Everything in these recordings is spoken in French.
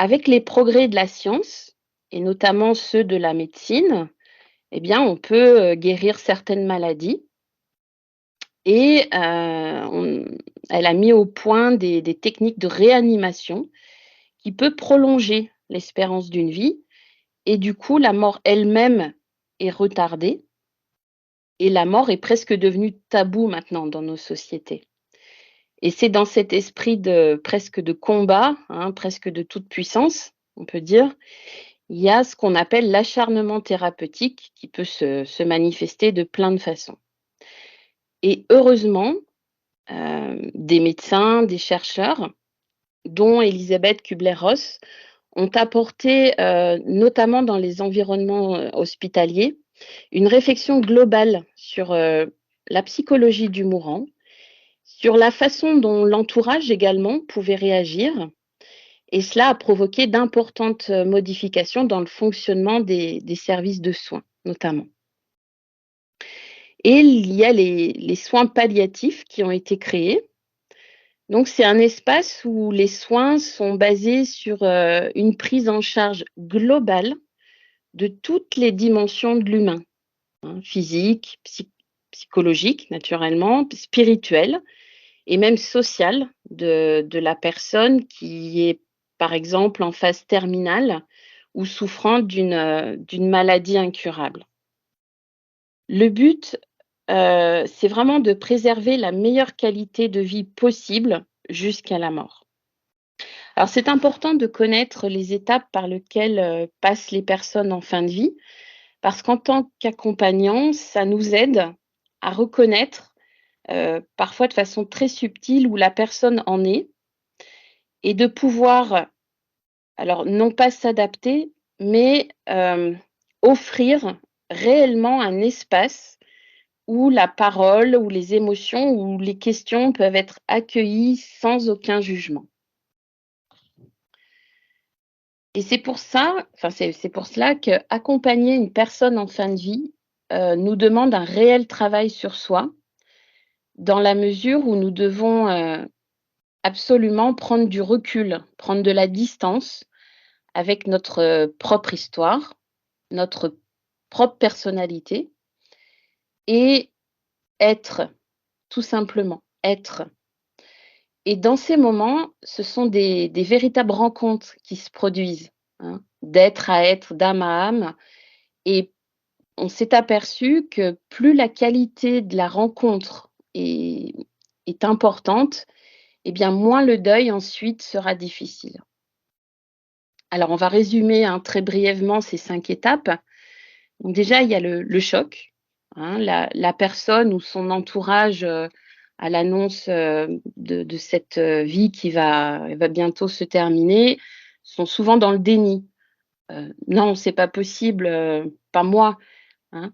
Avec les progrès de la science et notamment ceux de la médecine, eh bien, on peut, guérir certaines maladies et on elle a mis au point des techniques de réanimation qui peut prolonger l'espérance d'une vie et du coup, la mort elle-même est retardée et la mort est presque devenue tabou maintenant dans nos sociétés et c'est dans cet esprit de presque de combat, hein, presque de toute puissance, on peut dire. Il y a ce qu'on appelle l'acharnement thérapeutique qui peut se manifester de plein de façons et heureusement, des médecins, des chercheurs, dont Elisabeth Kubler-Ross, ont apporté, notamment dans les environnements, hospitaliers, une réflexion globale sur, la psychologie du mourant, sur la façon dont l'entourage également pouvait réagir et cela a provoqué d'importantes, modifications dans le fonctionnement des services de soins, notamment. Et il y a les soins palliatifs qui ont été créés. Donc c'est un espace où les soins sont basés sur, une prise en charge globale de toutes les dimensions de l'humain, hein, physique, psychologique naturellement, spirituelle et même sociale de la personne qui est, par exemple, en phase terminale ou souffrant d'une maladie incurable. Le but, c'est vraiment de préserver la meilleure qualité de vie possible jusqu'à la mort. Alors c'est important de connaître les étapes par lesquelles, passent les personnes en fin de vie, parce qu'en tant qu'accompagnant, ça nous aide à reconnaître, parfois de façon très subtile où la personne en est et de pouvoir, alors non pas s'adapter, mais, offrir réellement un espace où la parole, où les émotions, où les questions peuvent être accueillies sans aucun jugement. Et c'est pour ça, enfin c'est pour cela qu'accompagner une personne en fin de vie, nous demande un réel travail sur soi, dans la mesure où nous devons, absolument prendre du recul, prendre de la distance avec notre, propre histoire, notre propre personnalité et être, tout simplement, être. Et dans ces moments, ce sont des véritables rencontres qui se produisent, hein, d'être à être, d'âme à âme et on s'est aperçu que plus la qualité de la rencontre est importante et bien moins le deuil ensuite sera difficile. Alors on va résumer, hein, très brièvement ces 5 étapes. Donc déjà, il y a le choc, hein, la personne ou son entourage, à l'annonce, de cette, vie qui va bientôt se terminer, sont souvent dans le déni. «Non, c'est pas possible, pas moi», hein.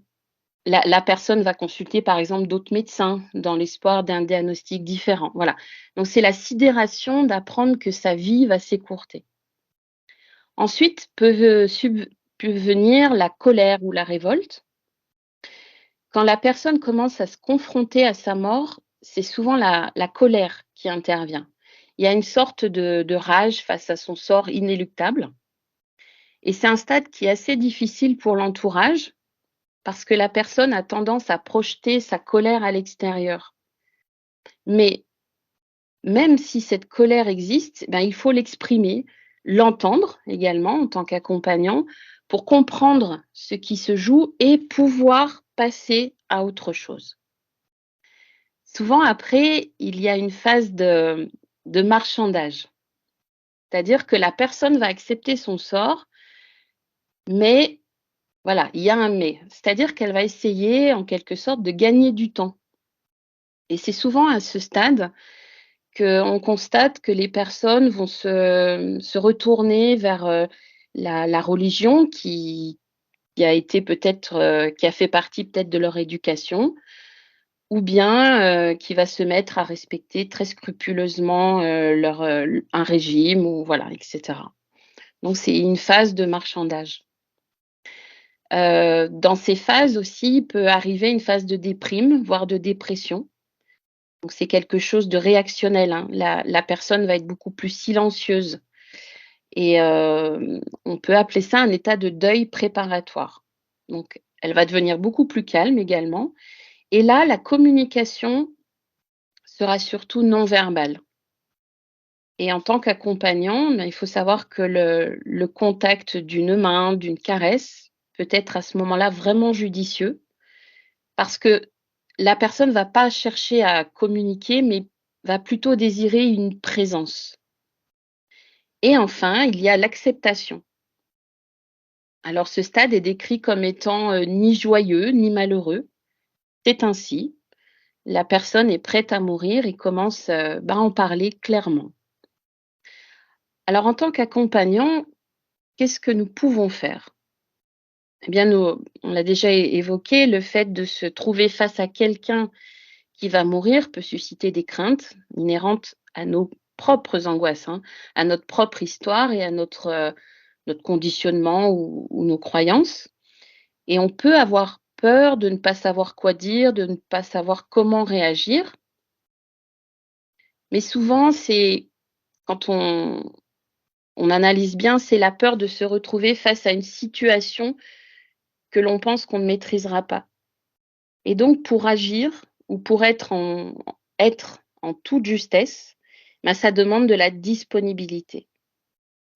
La personne va consulter par exemple d'autres médecins dans l'espoir d'un diagnostic différent, voilà. Donc c'est la sidération d'apprendre que sa vie va s'écourter. Ensuite peut venir la colère ou la révolte. Quand la personne commence à se confronter à sa mort, c'est souvent la colère qui intervient. Il y a une sorte de rage face à son sort inéluctable et c'est un stade qui est assez difficile pour l'entourage parce que la personne a tendance à projeter sa colère à l'extérieur. Mais même si cette colère existe, ben, il faut l'exprimer, l'entendre également en tant qu'accompagnant pour comprendre ce qui se joue et pouvoir passer à autre chose. Souvent après, il y a une phase de marchandage. C'est-à-dire que la personne va accepter son sort, mais voilà, il y a un mais. C'est-à-dire qu'elle va essayer en quelque sorte de gagner du temps et c'est souvent à ce stade qu'on constate que les personnes vont se retourner vers, la religion qui a été peut-être, qui a fait partie peut-être de leur éducation ou bien, qui va se mettre à respecter très scrupuleusement, un régime ou voilà et cetera. Donc c'est une phase de marchandage. Dans ces phases aussi, peut arriver une phase de déprime, voire de dépression. Donc c'est quelque chose de réactionnel, hein. La personne va être beaucoup plus silencieuse et on peut appeler ça un état de deuil préparatoire. Donc elle va devenir beaucoup plus calme également et là, la communication sera surtout non verbale et en tant qu'accompagnant, il faut savoir que le contact d'une main, d'une caresse peut être à ce moment-là vraiment judicieux parce que la personne va pas chercher à communiquer, mais va plutôt désirer une présence. Et enfin, il y a l'acceptation. Alors ce stade est décrit comme étant, ni joyeux ni malheureux. C'est ainsi, la personne est prête à mourir et commence, à en parler clairement. Alors en tant qu'accompagnant, qu'est-ce que nous pouvons faire? Eh bien nous on l'a déjà évoqué, le fait de se trouver face à quelqu'un qui va mourir peut susciter des craintes inhérentes à nos propres angoisses, hein, à notre propre histoire et à notre conditionnement ou nos croyances. Et on peut avoir peur de ne pas savoir quoi dire, de ne pas savoir comment réagir. Mais souvent, c'est quand on analyse bien, c'est la peur de se retrouver face à une situation que l'on pense qu'on ne maîtrisera pas. Et donc pour agir ou pour être en toute justesse, ça demande de la disponibilité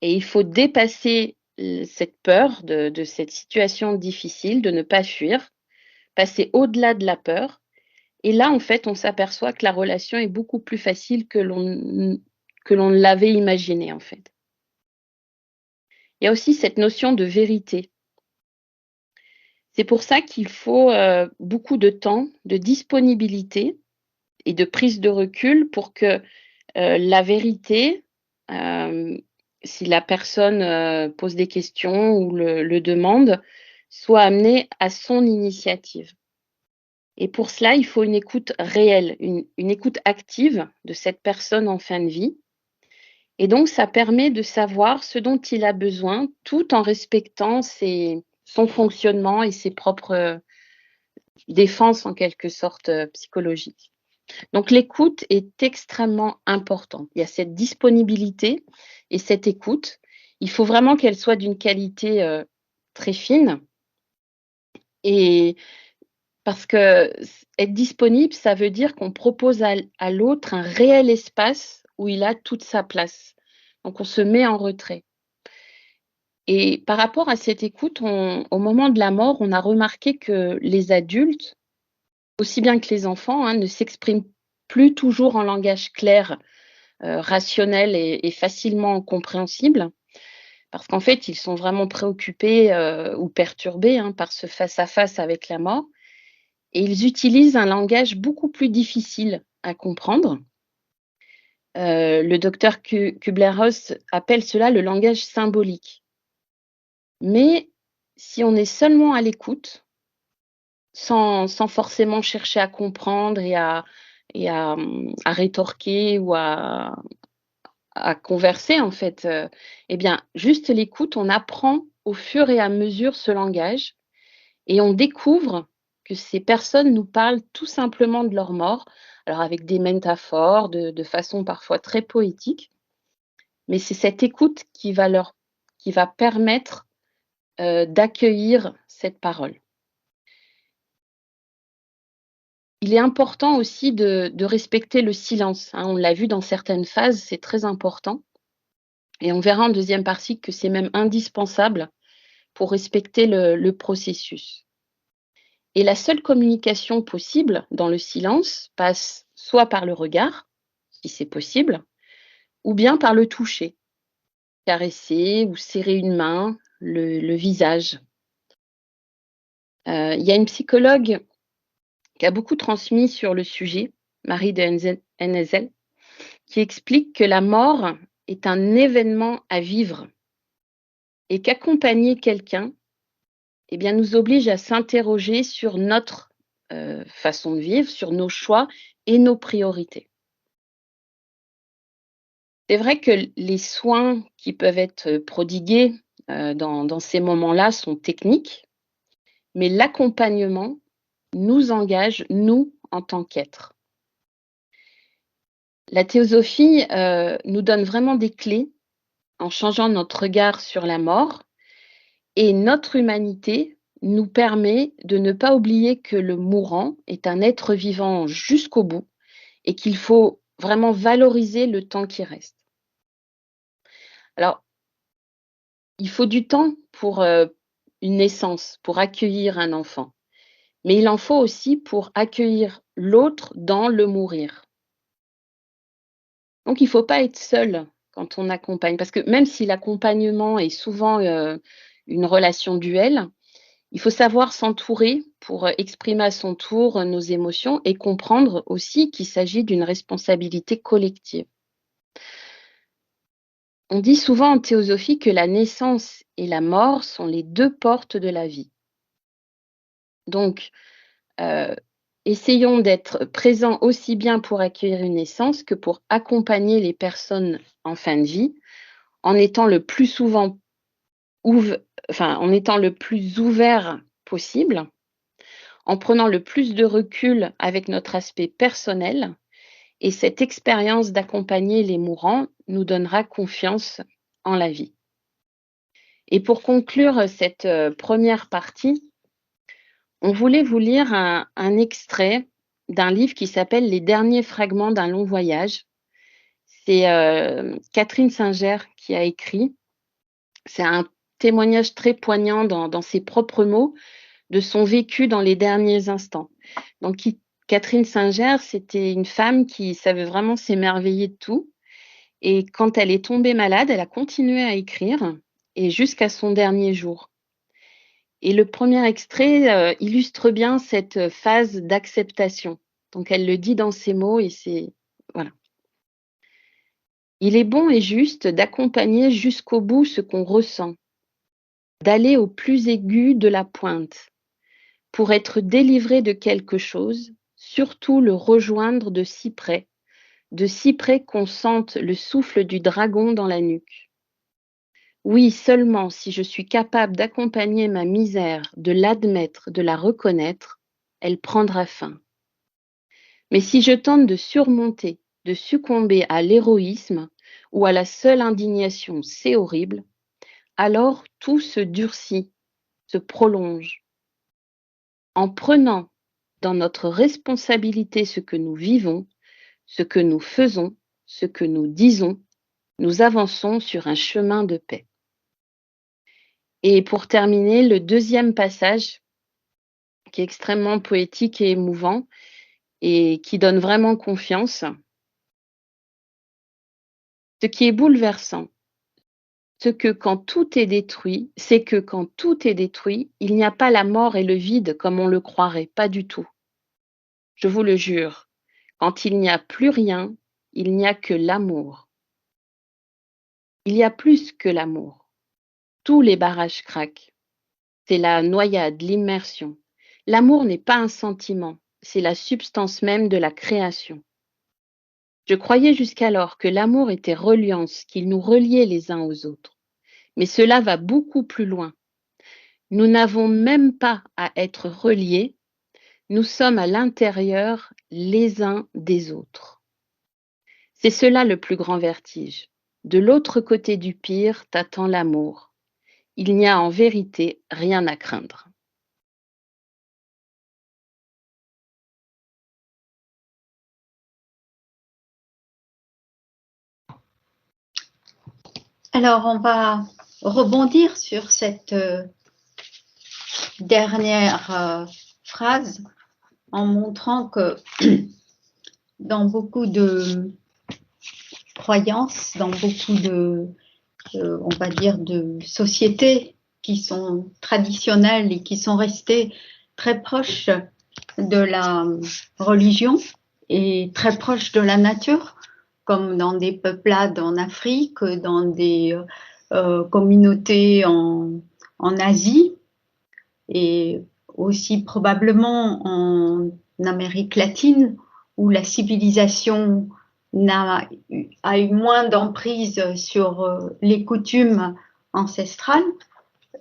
et il faut dépasser cette peur de cette situation difficile, de ne pas fuir, passer au-delà de la peur et là, en fait, on s'aperçoit que la relation est beaucoup plus facile que l'on ne l'avait imaginé, en fait. Il y a aussi cette notion de vérité. C'est pour ça qu'il faut, beaucoup de temps, de disponibilité et de prise de recul pour que, la vérité, hem, si la personne, pose des questions ou le demande, soit amenée à son initiative. Et pour cela, il faut une écoute réelle, une écoute active de cette personne en fin de vie. Et donc, ça permet de savoir ce dont il a besoin, tout en respectant son fonctionnement et ses propres défenses, en quelque sorte, psychologiques. Donc, l'écoute est extrêmement importante. Il y a cette disponibilité et cette écoute. Il faut vraiment qu'elle soit d'une qualité très fine et parce que être disponible, ça veut dire qu'on propose à l'autre un réel espace où il a toute sa place. Donc on se met en retrait et par rapport à cette écoute, au moment de la mort, on a remarqué que les adultes, aussi bien que les enfants, hein, ne s'expriment plus toujours en langage clair, rationnel et facilement compréhensible. Parce qu'en fait, ils sont vraiment préoccupés, ou perturbés, hein, par ce face à face avec la mort. Et ils utilisent un langage beaucoup plus difficile à comprendre. Le docteur Kubler-Ross appelle cela le langage symbolique. Mais si on est seulement à l'écoute, sans forcément chercher à comprendre à rétorquer ou à converser en fait, eh bien, juste l'écoute, on apprend au fur et à mesure ce langage et on découvre que ces personnes nous parlent tout simplement de leur mort, alors avec des métaphores, de façon parfois très poétique, mais c'est cette écoute qui va permettre, d'accueillir cette parole. Il est important aussi de respecter le silence, hein, on l'a vu dans certaines phases, c'est très important et on verra en deuxième partie que c'est même indispensable pour respecter le processus. Et la seule communication possible dans le silence passe soit par le regard, si c'est possible, ou bien par le toucher, caresser ou serrer une main, le visage. Il y a une psychologue qui a beaucoup transmis sur le sujet, Marie de Hennezel, qui explique que la mort est un événement à vivre et qu'accompagner quelqu'un, eh bien, nous oblige à s'interroger sur notre, façon de vivre, sur nos choix et nos priorités. C'est vrai que les soins qui peuvent être prodigués, dans ces moments-là sont techniques, mais l'accompagnement nous engage, nous, en tant qu'êtres. La théosophie, nous donne vraiment des clés en changeant notre regard sur la mort, et notre humanité nous permet de ne pas oublier que le mourant est un être vivant jusqu'au bout et qu'il faut vraiment valoriser le temps qui reste. Alors, il faut du temps pour, une naissance, pour accueillir un enfant, mais il en faut aussi pour accueillir l'autre dans le mourir. Donc il ne faut pas être seul quand on accompagne, parce que même si l'accompagnement est souvent, une relation duel, il faut savoir s'entourer pour, exprimer à son tour, nos émotions et comprendre aussi qu'il s'agit d'une responsabilité collective. On dit souvent en théosophie que la naissance et la mort sont les 2 portes de la vie. Donc, heu, essayons d'être présents aussi bien pour accueillir une naissance que pour accompagner les personnes en fin de vie, en étant le plus souvent ouv en étant le plus ouvert possible, en prenant le plus de recul avec notre aspect personnel, et cette expérience d'accompagner les mourants nous donnera confiance en la vie. Et pour conclure cette, 1re partie, on voulait vous lire un extrait d'un livre qui s'appelle «Les derniers fragments d'un long voyage». C'est, Catherine Singer qui a écrit. C'est un témoignage très poignant dans ses propres mots, de son vécu dans les derniers instants. Donc Catherine Singer, c'était une femme qui savait vraiment s'émerveiller de tout, et quand elle est tombée malade, elle a continué à écrire, et jusqu'à son dernier jour. Et le premier extrait, illustre bien cette phase d'acceptation. Donc elle le dit dans ces mots, et c'est voilà. «Il est bon et juste d'accompagner jusqu'au bout ce qu'on ressent, d'aller au plus aigu de la pointe, pour être délivré de quelque chose, surtout le rejoindre de si près qu'on sente le souffle du dragon dans la nuque. Oui, seulement si je suis capable d'accompagner ma misère, de l'admettre, de la reconnaître, elle prendra fin. Mais si je tente de surmonter, de succomber à l'héroïsme ou à la seule indignation, c'est horrible, alors tout se durcit, se prolonge. En prenant dans notre responsabilité ce que nous vivons, ce que nous faisons, ce que nous disons, nous avançons sur un chemin de paix.» Et pour terminer, le deuxième passage, qui est extrêmement poétique et émouvant et qui donne vraiment confiance. Ce qui est bouleversant, c'est que quand tout est détruit, il n'y a pas la mort et le vide comme on le croirait, pas du tout. Je vous le jure, quand il n'y a plus rien, il n'y a que l'amour. Il y a plus que l'amour. Tous les barrages craquent. C'est la noyade, l'immersion. L'amour n'est pas un sentiment, c'est la substance même de la création. Je croyais jusqu'alors que l'amour était reliance, qu'il nous reliait les uns aux autres. Mais cela va beaucoup plus loin. Nous n'avons même pas à être reliés, nous sommes à l'intérieur les uns des autres. C'est cela le plus grand vertige. De l'autre côté du pire t'attend l'amour. Il n'y a en vérité rien à craindre. Alors, on va rebondir sur cette dernière phrase en montrant que dans beaucoup de croyances, dans beaucoup de, on va dire, de sociétés qui sont traditionnelles et qui sont restées très proches de la religion et très proches de la nature, comme dans des peuplades en Afrique, dans des communautés en Asie et aussi probablement en Amérique latine, où la civilisation a eu moins d'emprise sur les coutumes ancestrales,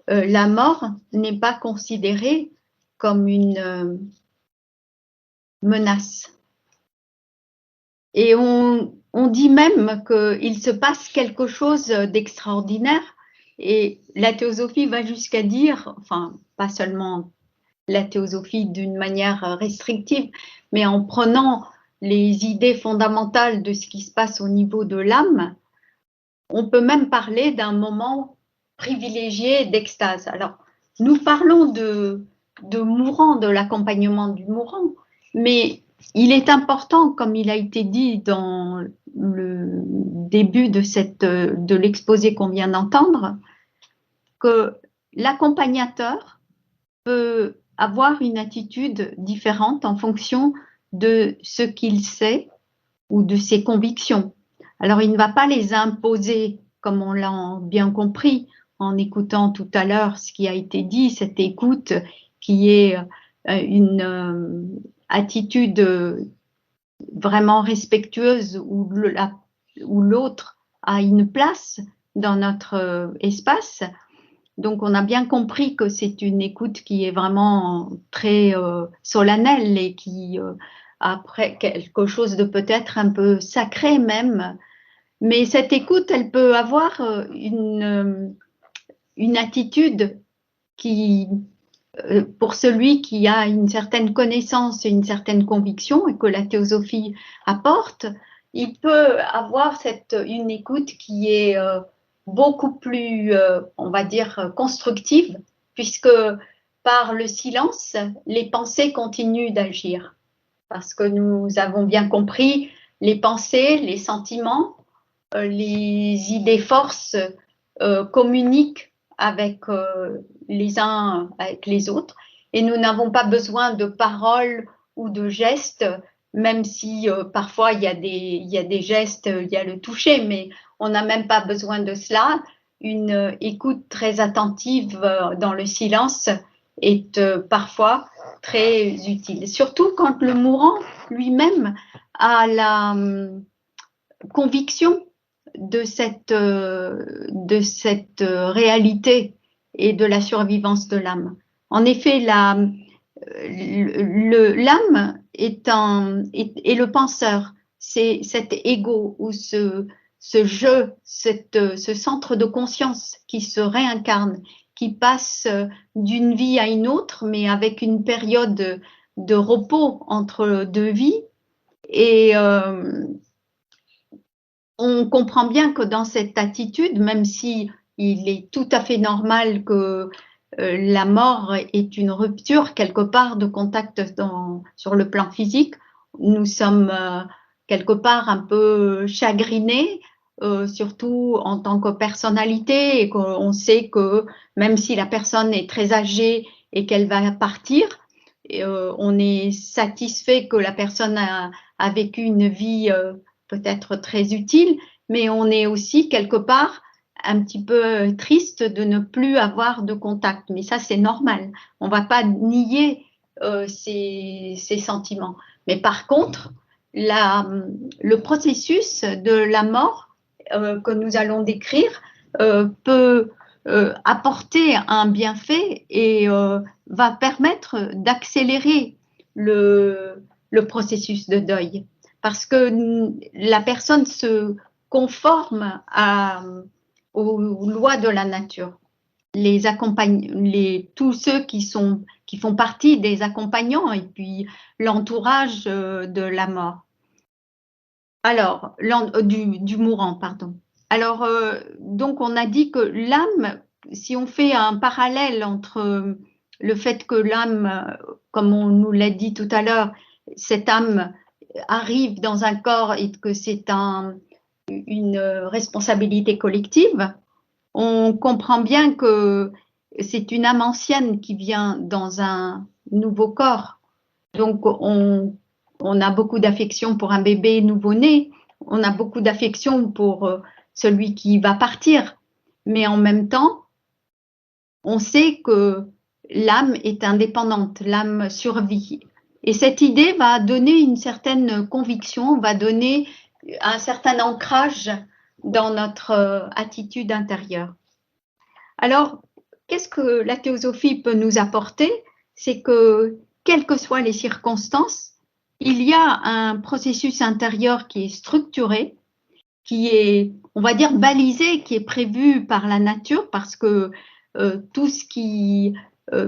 la mort n'est pas considérée comme une menace. Et on dit même qu'il se passe quelque chose d'extraordinaire. Et la théosophie va jusqu'à dire, enfin, pas seulement la théosophie d'une manière restrictive, mais en prenant les idées fondamentales de ce qui se passe au niveau de l'âme, on peut même parler d'un moment privilégié d'extase. Alors, nous parlons de mourant, de l'accompagnement du mourant, mais il est important, comme il a été dit dans le début de l'exposé qu'on vient d'entendre, que l'accompagnateur peut avoir une attitude différente en fonction de ce qu'il sait ou de ses convictions. Alors, il ne va pas les imposer, comme on l'a bien compris en écoutant tout à l'heure ce qui a été dit, cette écoute qui est une attitude vraiment respectueuse où l'autre a une place dans notre espace. Donc, on a bien compris que c'est une écoute qui est vraiment très solennelle et qui après quelque chose de peut-être un peu sacré même. Mais cette écoute, elle peut avoir une attitude qui, pour celui qui a une certaine connaissance et une certaine conviction et que la théosophie apporte, il peut avoir une écoute qui est beaucoup plus, on va dire, constructive, puisque par le silence, les pensées continuent d'agir. Parce que nous avons bien compris, les pensées, les sentiments, les idées forces communiquent avec les uns avec les autres et nous n'avons pas besoin de paroles ou de gestes, même si parfois il y a des gestes, il y a le toucher, mais on n'a même pas besoin de cela. Une écoute très attentive dans le silence est parfois très utile, surtout quand le mourant lui-même a la conviction de cette réalité et de la survivance de l'âme. En effet, l'âme est le penseur, c'est cet ego ou ce jeu, ce centre de conscience qui se réincarne, qui passe d'une vie à une autre, mais avec une période de repos entre deux vies. Et on comprend bien que dans cette attitude, même si il est tout à fait normal que la mort est une rupture quelque part de contact sur le plan physique, nous sommes quelque part un peu chagrinés, surtout en tant que personnalité, et qu'on sait que même si la personne est très âgée et qu'elle va partir, on est satisfait que la personne a vécu une vie peut-être très utile, mais on est aussi quelque part un petit peu triste de ne plus avoir de contact. Mais ça, c'est normal. On ne va pas nier ces sentiments. Mais par contre, le processus de la mort que nous allons décrire peut apporter un bienfait et va permettre d'accélérer le processus de deuil parce que la personne se conforme aux lois de la nature. Tous ceux qui font partie des accompagnants et puis l'entourage de la mort. Alors, du mourant, pardon. Alors, donc on a dit que l'âme, si on fait un parallèle entre le fait que l'âme, comme on nous l'a dit tout à l'heure, cette âme arrive dans un corps et que c'est une responsabilité collective, on comprend bien que c'est une âme ancienne qui vient dans un nouveau corps. Donc, on a beaucoup d'affection pour un bébé nouveau-né, on a beaucoup d'affection pour celui qui va partir, mais en même temps, on sait que l'âme est indépendante, l'âme survit. Et cette idée va donner une certaine conviction, va donner un certain ancrage dans notre attitude intérieure. Alors, qu'est-ce que la théosophie peut nous apporter? C'est que, quelles que soient les circonstances, il y a un processus intérieur qui est structuré, qui est, on va dire, balisé, qui est prévu par la nature, parce que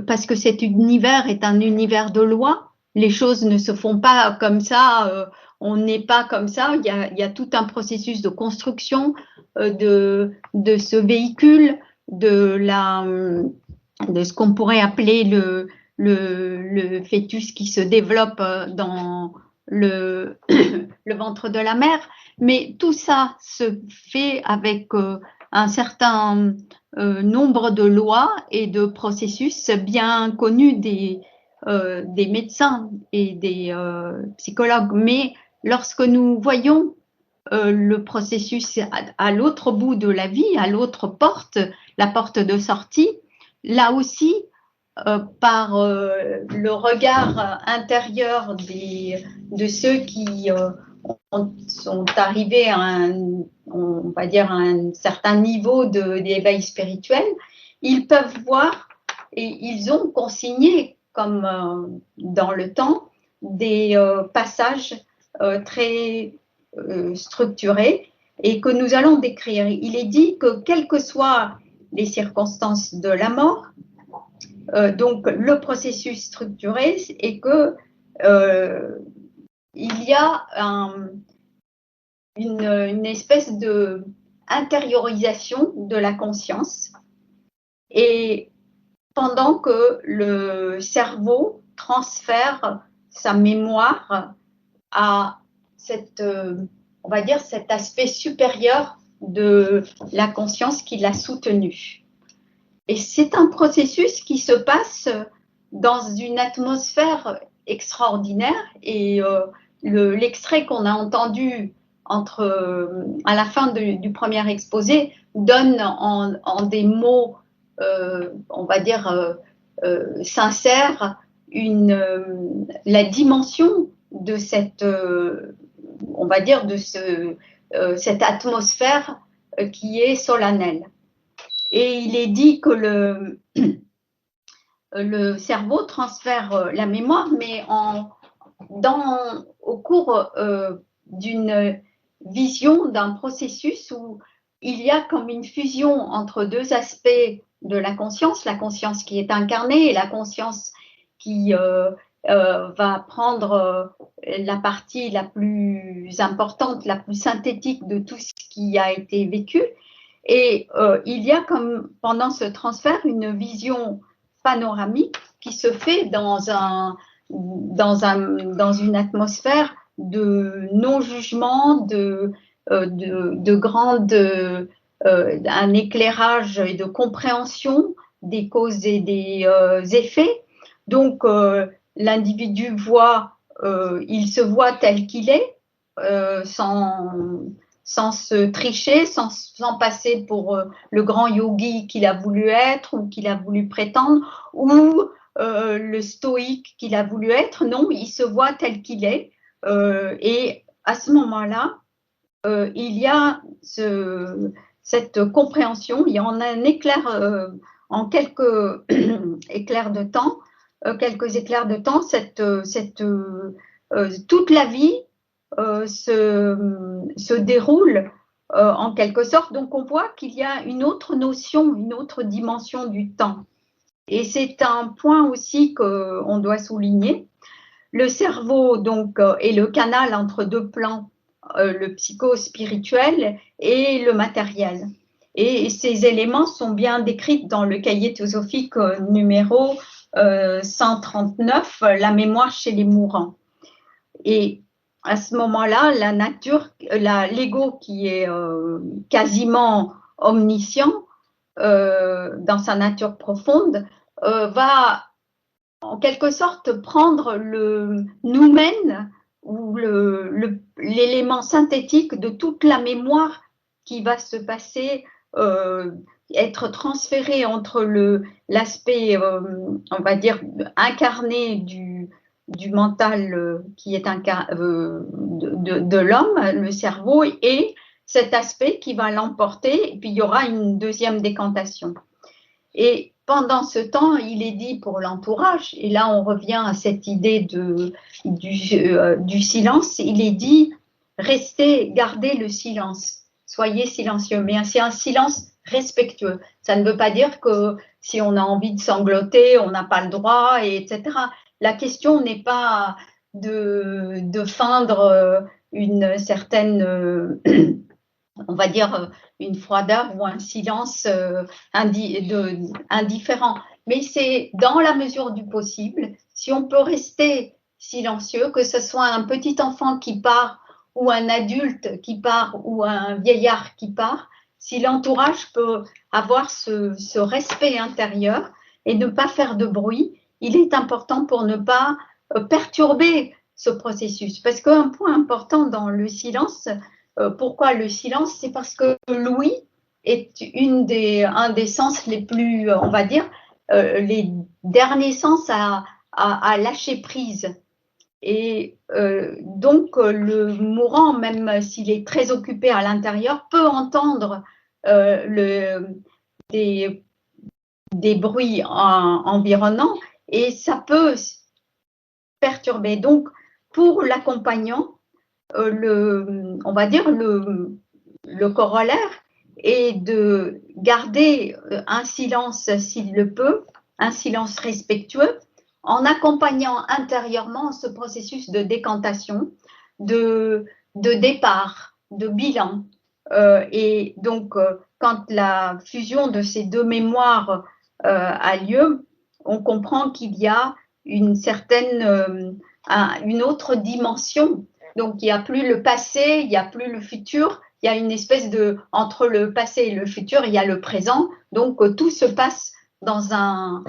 parce que cet univers est un univers de lois. Les choses ne se font pas comme ça, on n'est pas comme ça. Il y a tout un processus de construction de ce véhicule, de ce qu'on pourrait appeler le fœtus qui se développe dans le ventre de la mère. Mais tout ça se fait avec un certain nombre de lois et de processus bien connus des médecins et des psychologues. Mais lorsque nous voyons le processus à l'autre bout de la vie, à l'autre porte, la porte de sortie, là aussi, par le regard intérieur de ceux qui sont arrivés à on va dire, à un certain niveau d'éveil spirituel, ils peuvent voir et ils ont consigné, comme dans le temps, des passages très structurés et que nous allons décrire. Il est dit que quelles que soient les circonstances de la mort, donc le processus structuré est que il y a une espèce de intériorisation de la conscience et pendant que le cerveau transfère sa mémoire à on va dire, cet aspect supérieur de la conscience qui l'a soutenu. Et c'est un processus qui se passe dans une atmosphère extraordinaire et l'extrait qu'on a entendu à la fin du premier exposé donne en des mots, on va dire, sincères, la dimension de cette, on va dire, de cette atmosphère qui est solennelle. Et il est dit que le cerveau transfère la mémoire, mais au cours d'une vision, d'un processus où il y a comme une fusion entre deux aspects de la conscience qui est incarnée et la conscience qui va prendre la partie la plus importante, la plus synthétique de tout ce qui a été vécu. Et il y a comme pendant ce transfert une vision panoramique qui se fait dans une atmosphère de non-jugement, un éclairage et de compréhension des causes et des effets. Donc l'individu il se voit tel qu'il est, sans se tricher, sans passer pour le grand yogi qu'il a voulu être ou qu'il a voulu prétendre, ou le stoïque qu'il a voulu être. Non, il se voit tel qu'il est. Et à ce moment-là, il y a cette compréhension, il y en a un éclair, en quelques éclairs de temps, toute la vie se déroule en quelque sorte. Donc on voit qu'il y a une autre notion, une autre dimension du temps. Et c'est un point aussi qu'on doit souligner. Le cerveau donc est le canal entre deux plans, le psycho-spirituel et le matériel. Et ces éléments sont bien décrits dans le cahier théosophique numéro 139, la mémoire chez les mourants. Et à ce moment-là, la nature, l'ego qui est quasiment omniscient dans sa nature profonde, va en quelque sorte prendre le noumen ou l'élément synthétique de toute la mémoire qui va se passer, être transférée entre l'aspect, on va dire, incarné du mental qui est de l'homme, le cerveau, et cet aspect qui va l'emporter, et puis il y aura une deuxième décantation. Et pendant ce temps, il est dit pour l'entourage, et là on revient à cette idée du silence, il est dit restez, gardez le silence, soyez silencieux, mais c'est un silence respectueux. Ça ne veut pas dire que si on a envie de sangloter, on n'a pas le droit, etc. La question n'est pas de feindre une certaine, on va dire, une froideur ou un silence indifférent. Mais c'est dans la mesure du possible, si on peut rester silencieux, que ce soit un petit enfant qui part ou un adulte qui part ou un vieillard qui part, si l'entourage peut avoir ce respect intérieur et ne pas faire de bruit, il est important pour ne pas perturber ce processus. Parce qu'un point important dans le silence, pourquoi le silence? C'est parce que l'ouïe est un des sens les plus, on va dire, les derniers sens à lâcher prise. Et donc, le mourant, même s'il est très occupé à l'intérieur, peut entendre des, des bruits environnants et ça peut perturber. Donc, pour l'accompagnant, on va dire le corollaire est de garder un silence s'il le peut, un silence respectueux, en accompagnant intérieurement ce processus de décantation, de départ, de bilan. Et donc, quand la fusion de ces deux mémoires a lieu, on comprend qu'il y a une certaine, une autre dimension. Donc, il n'y a plus le passé, il n'y a plus le futur, il y a une espèce de, entre le passé et le futur, il y a le présent. Donc, tout se passe dans un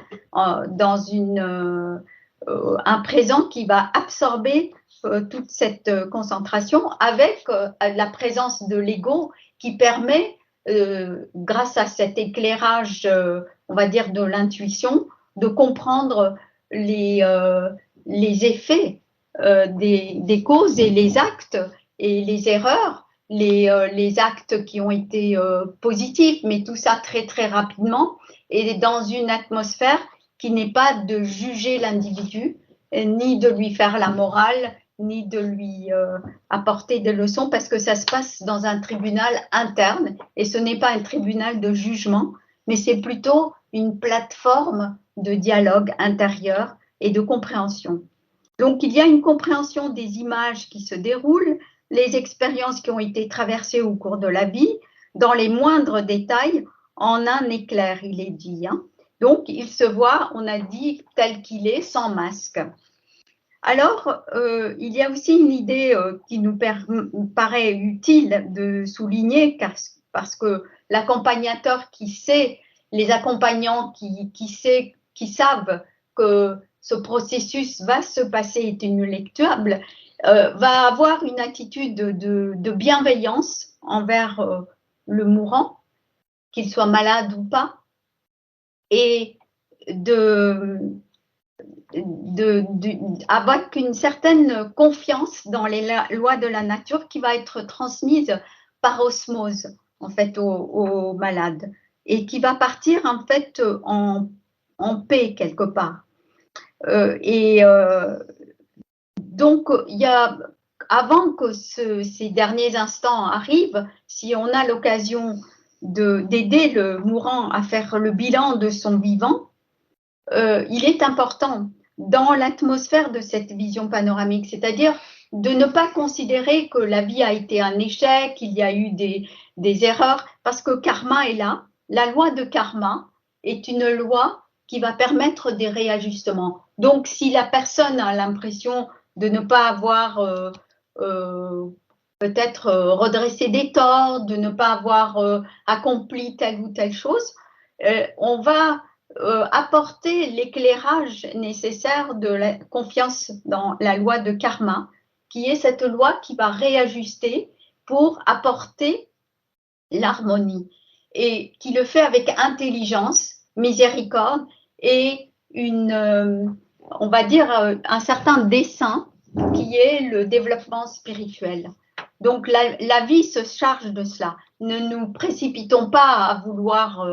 présent qui va absorber toute cette concentration avec la présence de l'ego qui permet, grâce à cet éclairage, on va dire, de l'intuition, de comprendre les effets des causes et les actes et les erreurs, les actes qui ont été positifs, mais tout ça très très rapidement et dans une atmosphère qui n'est pas de juger l'individu, ni de lui faire la morale, ni de lui apporter des leçons, parce que ça se passe dans un tribunal interne et ce n'est pas un tribunal de jugement, mais c'est plutôt une plateforme de dialogue intérieur et de compréhension. Donc, il y a une compréhension des images qui se déroulent, les expériences qui ont été traversées au cours de la vie, dans les moindres détails, en un éclair, il est dit. Hein. Donc, il se voit, on a dit, tel qu'il est, sans masque. Alors, il y a aussi une idée qui nous paraît utile de souligner, parce que l'accompagnateur qui sait, les accompagnants qui savent que ce processus va se passer est inéluctable, va avoir une attitude de bienveillance envers le mourant, qu'il soit malade ou pas, et avec une certaine confiance dans les lois de la nature qui va être transmise par osmose en fait aux malades et qui va partir en fait en paix quelque part. Donc il y a avant que ces derniers instants arrivent, si on a l'occasion d'aider le mourant à faire le bilan de son vivant, il est important dans l'atmosphère de cette vision panoramique, c'est-à-dire de ne pas considérer que la vie a été un échec, qu'il y a eu des erreurs, parce que karma est là. La loi de karma est une loi qui va permettre des réajustements. Donc, si la personne a l'impression de ne pas avoir peut-être redressé des torts, de ne pas avoir accompli telle ou telle chose, on va apporter l'éclairage nécessaire de la confiance dans la loi de karma, qui est cette loi qui va réajuster pour apporter l'harmonie et qui le fait avec intelligence, miséricorde et on va dire, un certain dessein qui est le développement spirituel. Donc la vie se charge de cela. Ne nous précipitons pas à vouloir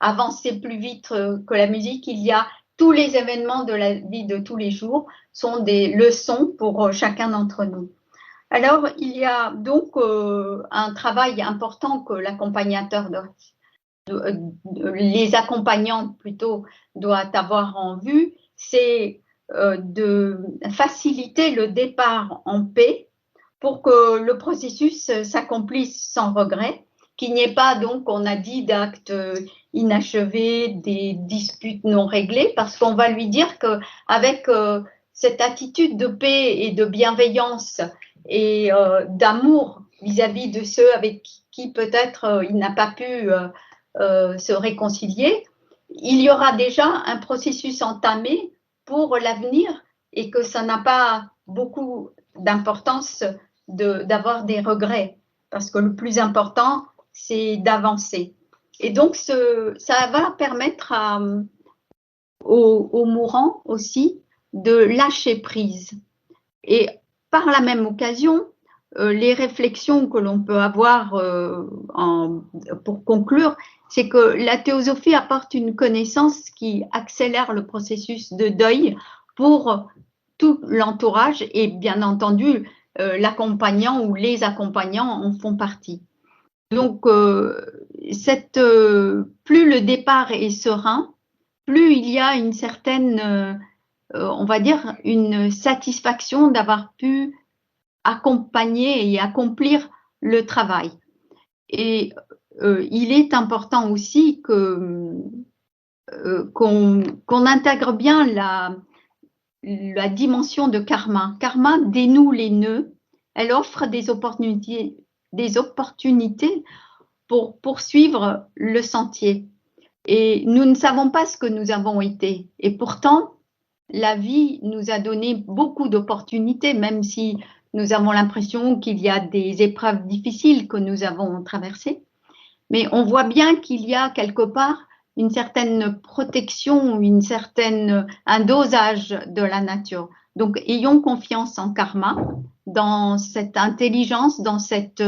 avancer plus vite que la musique, il y a tous les événements de la vie de tous les jours sont des leçons pour chacun d'entre nous. Alors, il y a donc un travail important que l'accompagnateur les accompagnants plutôt doivent avoir en vue, c'est de faciliter le départ en paix pour que le processus s'accomplisse sans regret, qu'il n'y ait pas, donc, on a dit, d'actes inachevés, des disputes non réglées, parce qu'on va lui dire qu'avec cette attitude de paix et de bienveillance et d'amour vis-à-vis de ceux avec qui peut-être il n'a pas pu se réconcilier, il y aura déjà un processus entamé pour l'avenir et que ça n'a pas beaucoup d'importance d'avoir des regrets, parce que le plus important, c'est d'avancer. Et donc, ça va permettre aux mourants aussi de lâcher prise. Et par la même occasion, les réflexions que l'on peut avoir pour conclure, c'est que la théosophie apporte une connaissance qui accélère le processus de deuil pour tout l'entourage et bien entendu l'accompagnant ou les accompagnants en font partie. Donc, plus le départ est serein, plus il y a une certaine, on va dire, une satisfaction d'avoir pu accompagner et accomplir le travail. Et il est important aussi qu'on intègre bien la dimension de karma. Karma dénoue les nœuds, elle offre des opportunités pour poursuivre le sentier. Et nous ne savons pas ce que nous avons été. Et pourtant, la vie nous a donné beaucoup d'opportunités, même si nous avons l'impression qu'il y a des épreuves difficiles que nous avons traversées. Mais on voit bien qu'il y a quelque part une certaine protection, un dosage de la nature. Donc, ayons confiance en karma, dans cette intelligence, dans cette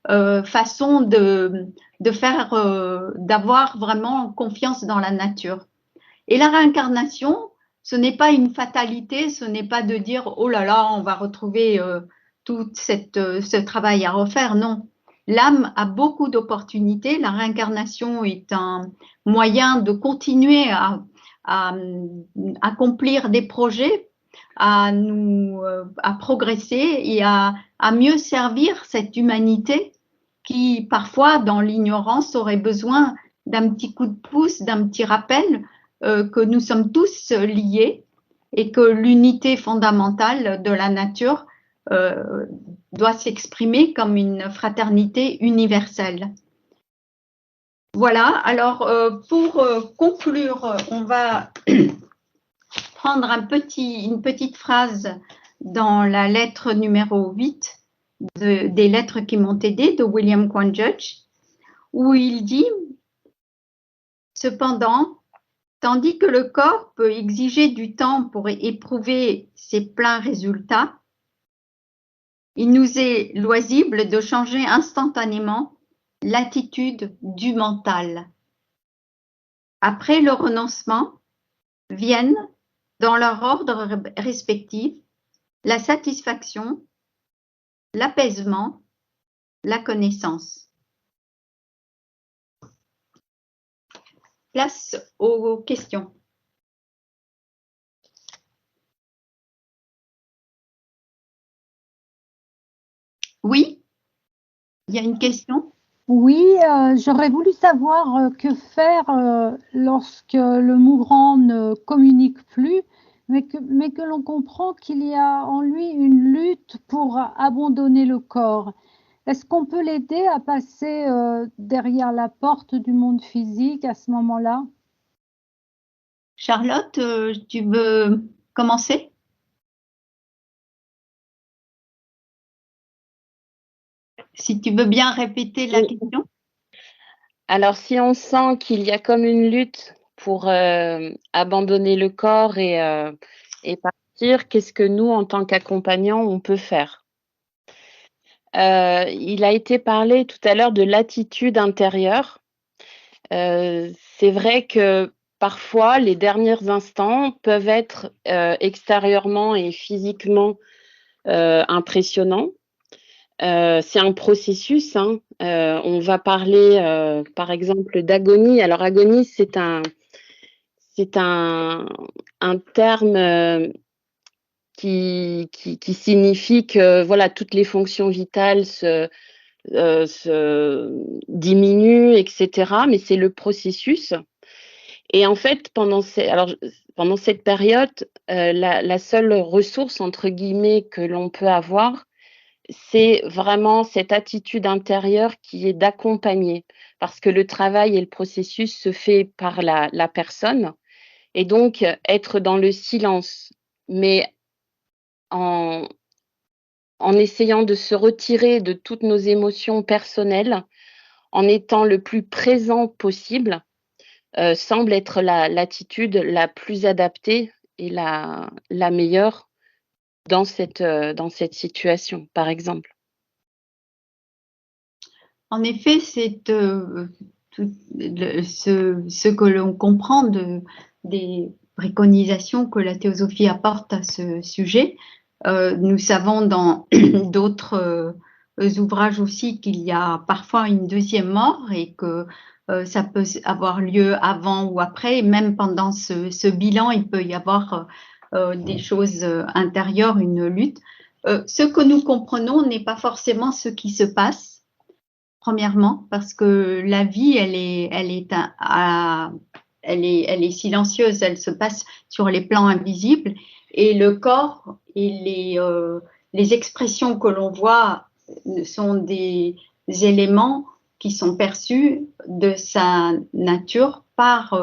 façon de faire, d'avoir vraiment confiance dans la nature. Et la réincarnation, ce n'est pas une fatalité, ce n'est pas de dire oh là là, on va retrouver tout ce travail à refaire. Non, l'âme a beaucoup d'opportunités. La réincarnation est un moyen de continuer à accomplir des projets, à progresser et à mieux servir cette humanité qui parfois dans l'ignorance aurait besoin d'un petit coup de pouce, d'un petit rappel que nous sommes tous liés et que l'unité fondamentale de la nature doit s'exprimer comme une fraternité universelle. Voilà, alors pour conclure, on va prendre une petite phrase dans la lettre numéro 8 des lettres qui m'ont aidé de William Quan Judge, où il dit « Cependant, tandis que le corps peut exiger du temps pour éprouver ses pleins résultats, il nous est loisible de changer instantanément l'attitude du mental. Après le renoncement, viennent, dans leur ordre respectif, la satisfaction, l'apaisement, la connaissance. » Place aux questions. Oui, il y a une question? Oui, j'aurais voulu savoir que faire lorsque le mourant ne communique plus, mais que l'on comprend qu'il y a en lui une lutte pour abandonner le corps. Est-ce qu'on peut l'aider à passer derrière la porte du monde physique à ce moment-là? Charlotte, tu veux commencer? Si tu veux bien répéter la question. Alors, si on sent qu'il y a comme une lutte pour abandonner le corps et partir, qu'est-ce que nous, en tant qu'accompagnants, on peut faire? Il a été parlé tout à l'heure de l'attitude intérieure. c'est vrai que parfois, les derniers instants peuvent être extérieurement et physiquement impressionnants. C'est un processus, hein. On va parler, par exemple, d'agonie. Alors, agonie, c'est un terme qui signifie que voilà, toutes les fonctions vitales se diminuent, etc. Mais c'est le processus. Et en fait, pendant cette période, la seule ressource, entre guillemets, que l'on peut avoir, c'est vraiment cette attitude intérieure qui est d'accompagner. Parce que le travail et le processus se fait par la personne. Et donc, être dans le silence, mais en, en essayant de se retirer de toutes nos émotions personnelles, en étant le plus présent possible, semble être l'attitude la plus adaptée et la meilleure dans cette situation, par exemple. En effet, c'est ce que l'on comprend des préconisations que la théosophie apporte à ce sujet. Nous savons dans d'autres ouvrages aussi qu'il y a parfois une deuxième mort et que ça peut avoir lieu avant ou après. Et même pendant ce bilan, il peut y avoir des choses intérieures, une lutte. Ce que nous comprenons n'est pas forcément ce qui se passe. Premièrement, parce que la vie, elle est silencieuse, elle se passe sur les plans invisibles et le corps et les expressions que l'on voit sont des éléments qui sont perçus de sa nature par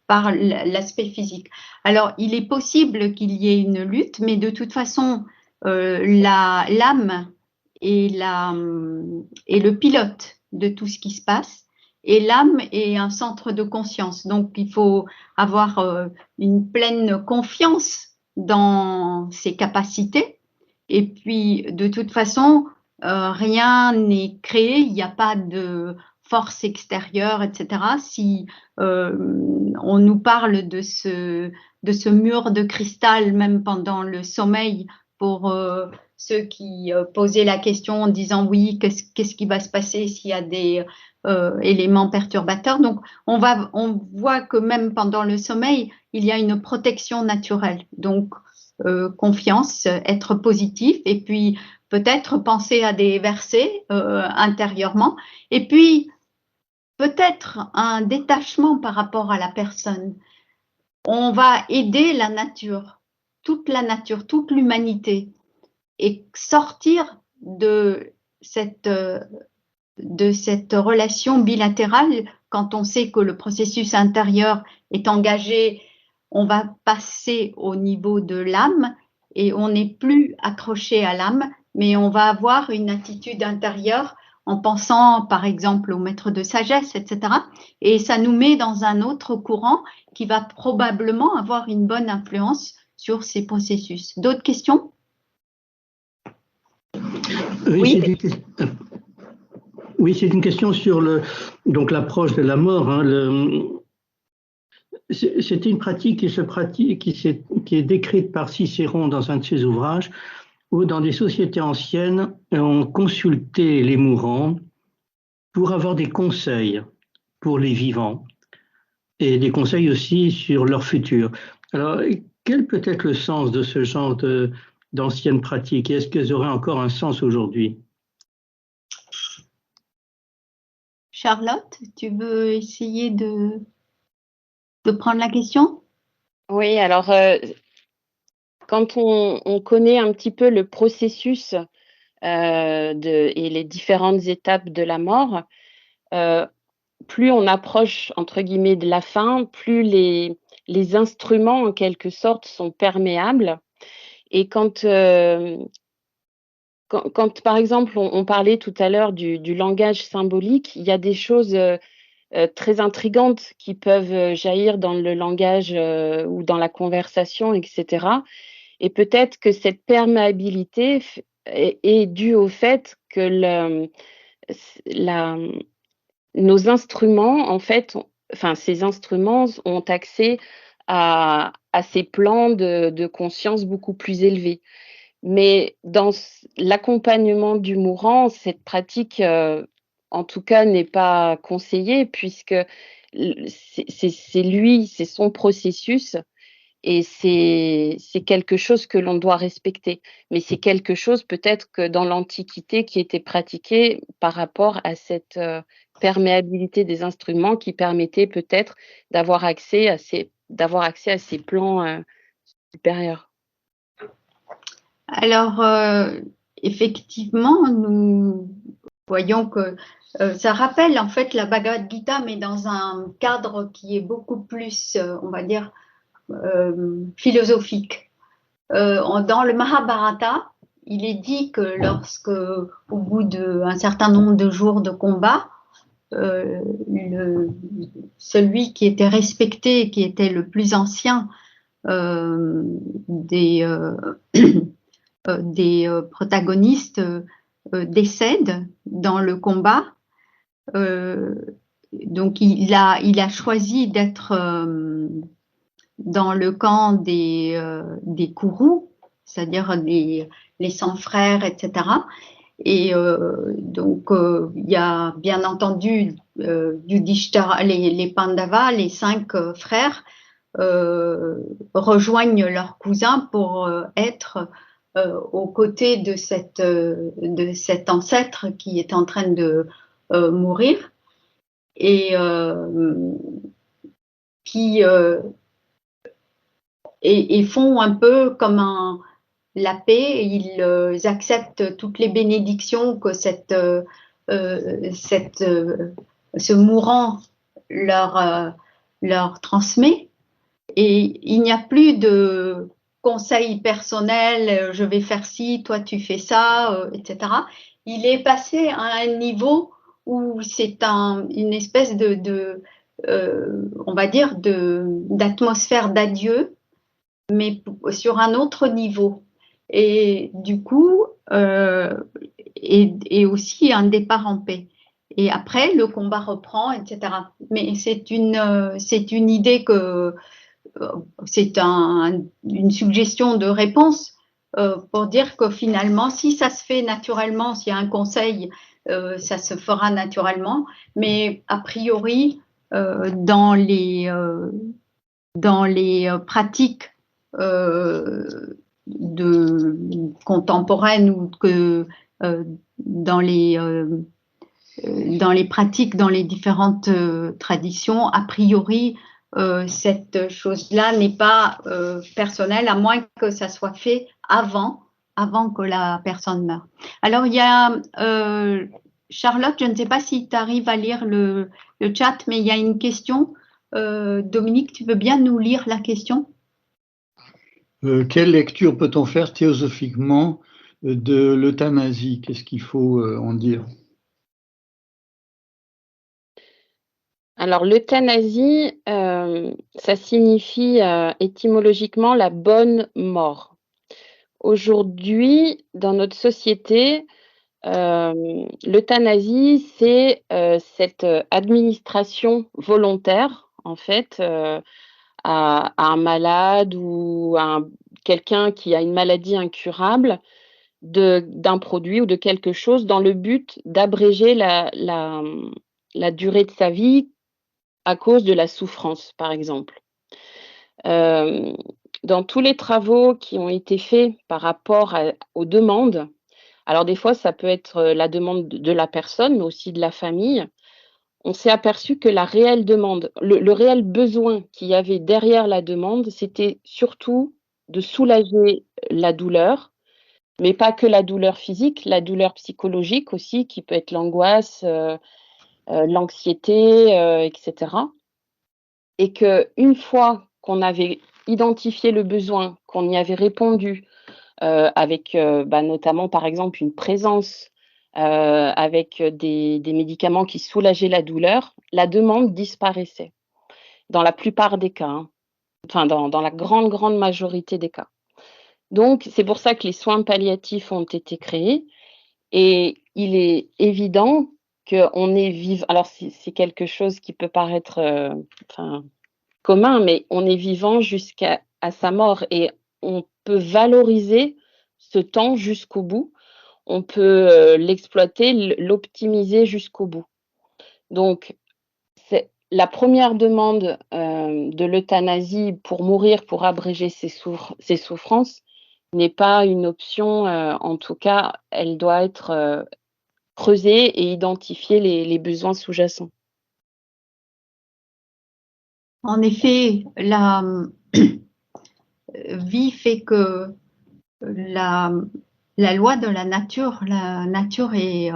l'aspect physique. Alors, il est possible qu'il y ait une lutte, mais de toute façon, l'âme et le pilote de tout ce qui se passe. Et l'âme est un centre de conscience. Donc, il faut avoir une pleine confiance dans ses capacités. Et puis, de toute façon, rien n'est créé, il n'y a pas de force extérieure, etc. Si on nous parle de ce mur de cristal, même pendant le sommeil, pour ceux qui posaient la question en disant oui, qu'est-ce qui va se passer s'il y a des éléments perturbateurs. Donc, on voit que même pendant le sommeil, il y a une protection naturelle. Donc, confiance, être positif et puis peut-être penser à des versets intérieurement et puis peut-être un détachement par rapport à la personne. On va aider la nature, toute l'humanité et sortir de cette relation bilatérale. Quand on sait que le processus intérieur est engagé, on va passer au niveau de l'âme et on n'est plus accroché à l'âme, mais on va avoir une attitude intérieure en pensant par exemple au maître de sagesse, etc. Et ça nous met dans un autre courant qui va probablement avoir une bonne influence sur ces processus. D'autres questions? Oui, c'est une question sur donc l'approche de la mort. Hein, c'est une pratique qui est décrite par Cicéron dans un de ses ouvrages, où dans des sociétés anciennes, on consultait les mourants pour avoir des conseils pour les vivants et des conseils aussi sur leur futur. Alors, quel peut être le sens de ce genre d'anciennes pratiques? Est-ce qu'elles auraient encore un sens aujourd'hui? Charlotte, tu veux essayer de prendre la question? Oui, alors quand on connaît un petit peu le processus et les différentes étapes de la mort, plus on approche, entre guillemets, de la fin, plus les instruments, en quelque sorte, sont perméables. Et quand, par exemple, on parlait tout à l'heure du langage symbolique, il y a des choses très intrigantes qui peuvent jaillir dans le langage ou dans la conversation, etc. Et peut-être que cette perméabilité est due au fait que la nos instruments, en fait, ces instruments ont accès à ces plans de conscience beaucoup plus élevés. Mais dans l'accompagnement du mourant, cette pratique, en tout cas, n'est pas conseillée puisque c'est lui, c'est son processus et c'est quelque chose que l'on doit respecter. Mais c'est quelque chose peut-être que dans l'Antiquité qui était pratiqué par rapport à cette, perméabilité des instruments qui permettait peut-être d'avoir accès à ces plans, supérieurs. Alors, effectivement, nous voyons que ça rappelle en fait la Bhagavad Gita, mais dans un cadre qui est beaucoup plus, on va dire, philosophique. Dans le Mahabharata, il est dit que lorsque, au bout d'un certain nombre de jours de combat, celui qui était respecté, qui était le plus ancien des protagonistes décède dans le combat. Donc il a choisi d'être dans le camp des Kourous, c'est-à-dire les 100 frères, etc. Et donc il y a bien entendu Yudhishthira, les Pandavas, les 5 frères rejoignent leurs cousins pour être aux côtés de cet ancêtre qui est en train de mourir et et font un peu comme la paix. Ils acceptent toutes les bénédictions que ce mourant leur transmet. Et il n'y a plus de conseils personnels, je vais faire ci, toi tu fais ça, etc. Il est passé à un niveau où c'est une espèce on va dire, d'atmosphère d'adieu, mais sur un autre niveau. Et du coup, et aussi un départ en paix. Et après, le combat reprend, etc. Mais c'est une idée que c'est une suggestion de réponse pour dire que finalement, si ça se fait naturellement, s'il y a un conseil, ça se fera naturellement. Mais a priori, dans les pratiques contemporaines ou que dans les pratiques, dans les différentes traditions, a priori, cette chose-là n'est pas personnelle, à moins que ça soit fait avant que la personne meure. Alors, il y a Charlotte, je ne sais pas si tu arrives à lire le chat, mais il y a une question. Dominique, tu veux bien nous lire la question? Quelle lecture peut-on faire théosophiquement de l'euthanasie? Qu'est-ce qu'il faut en dire? Alors l'euthanasie, ça signifie étymologiquement la bonne mort. Aujourd'hui, dans notre société, l'euthanasie, c'est cette administration volontaire, en fait, à un malade ou à quelqu'un qui a une maladie incurable d'un produit ou de quelque chose dans le but d'abréger la durée de sa vie à cause de la souffrance, par exemple. Dans tous les travaux qui ont été faits par rapport aux demandes, alors des fois ça peut être la demande de la personne, mais aussi de la famille, on s'est aperçu que la réelle demande, le réel besoin qu'il y avait derrière la demande, c'était surtout de soulager la douleur, mais pas que la douleur physique, la douleur psychologique aussi, qui peut être l'angoisse, l'anxiété, etc. Et qu'une fois qu'on avait identifié le besoin, qu'on y avait répondu, avec, notamment, par exemple, une présence, avec des médicaments qui soulageaient la demande disparaissait, dans la plupart des cas, hein. Enfin, dans la grande, grande majorité des cas. Donc c'est pour ça que les soins palliatifs ont été créés et il est évident qu'on est vivant. Alors, c'est quelque chose qui peut paraître commun, mais on est vivant jusqu'à sa mort et on peut valoriser ce temps jusqu'au bout. On peut l'exploiter, l'optimiser jusqu'au bout. Donc, c'est la première demande de l'euthanasie pour mourir, pour abréger ses souffrances, n'est pas une option. En tout cas, elle doit être creusée et identifier les besoins sous-jacents. En effet, la vie fait que la loi de la nature est